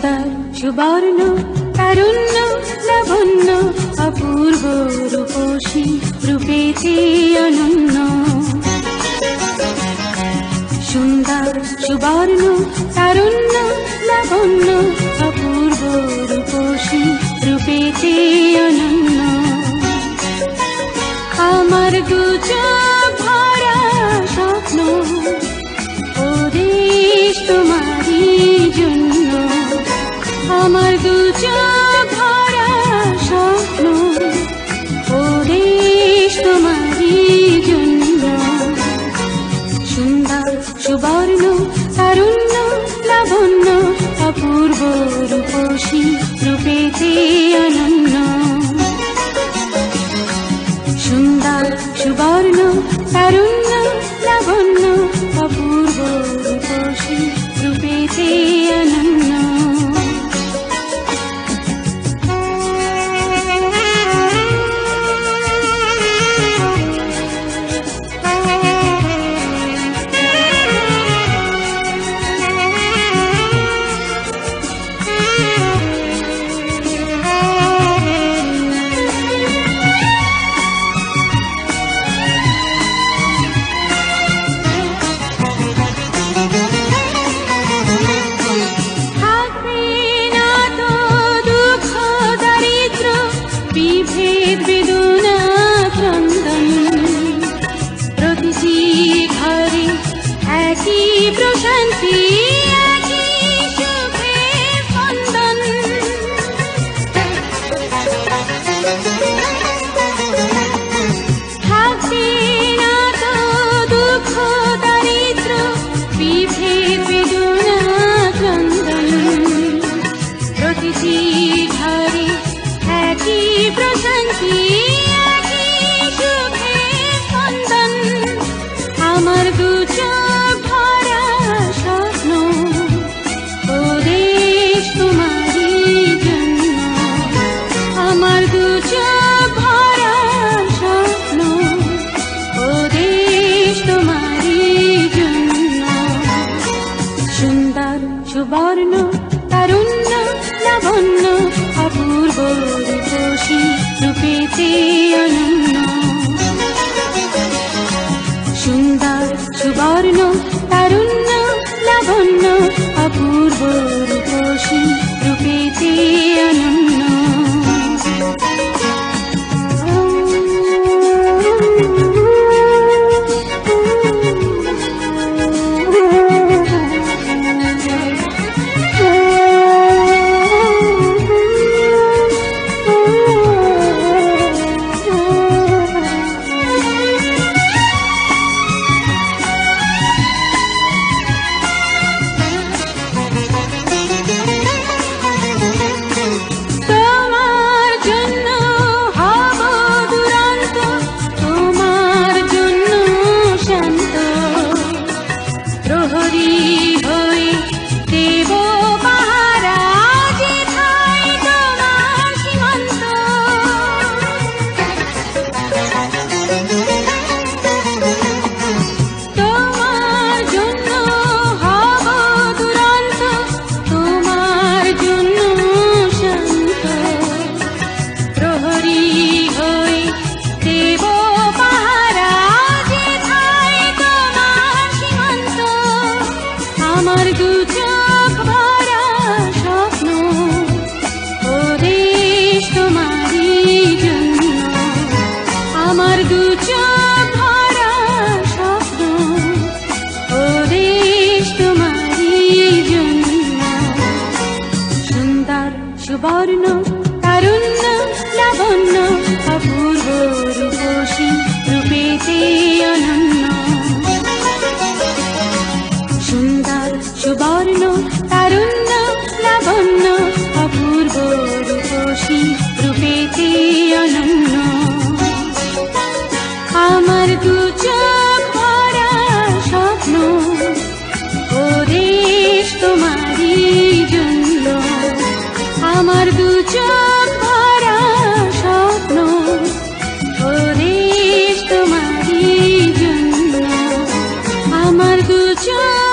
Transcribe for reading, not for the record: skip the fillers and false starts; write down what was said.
সুন্দর সুবর্ণ তারুণ্য লাবণ্য অপূর্ব রূপসী রূপেতে অনন্য। সুন্দর সুবর্ণ তারুণ্য লাবণ্য অপূর্ব রূপসী রূপেতে অনন্য। আমার দুচোখ ভরা স্বপ্ন ওদেশ তোমারই জন্য। আমার দুচোখ ভরা স্বপ্ন ওদেশ তোমারই জন্য। সুন্দর সুবর্ণ তারুণ্য লাবণ্য অপূর্ব রূপসী রূপেতে অনন্য। সুন্দর সুবর্ণ তারুণ্য লাবণ্য অপূর্ব রূপসী রূপেতে অনন্য। বিভেদ বেদনা ক্রন্দন প্রতিটি ঘরে একই প্রশান্তি একই সুখের স্পন্দন। থাকবে না তো দুঃখ দারিদ্র বিভেদ বেদনা ক্রন্দন প্রতিটি ঘরে একই প্রশান্তি একই সুখের স্পন্দন। আমার দুচোখ ভরা স্বপ্ন ওদেশ তোমারই জন্য। আমার দুচোখ ভরা স্বপ্ন ওদেশ তোমারই জন্য। সুন্দর সুবর্ণ তারুণ্য লাবণ্য অপূর্ব রূপসী রূপেতে অনন্য। সুন্দর সুবর্ণ তারুণ্য লাবণ্য অপূর্ব রূপসী রূপেতে অনন্য। আমার দুচোখ ভরা স্বপ্ন ওদেশ তোমারই জন্য। আমার দুচোখ ভরা স্বপ্ন ওদেশ তোমারই জন্য। সুন্দর সুবর্ণ তারুণ্য লাবণ্য অপূর্ব রূপসী রূপেতে অনন্য। সুন্দর সুবর্ণ তারুণ্য লাবণ্য অপূর্ব রূপসী রূপেতে অনন্য। আমার দুচোখ ভরা স্বপ্ন ওদেশ তোমারই জন্য। আমার দুচোখ ভরা স্বপ্ন ওদেশ তোমারই জন্য। আমার দুচোখ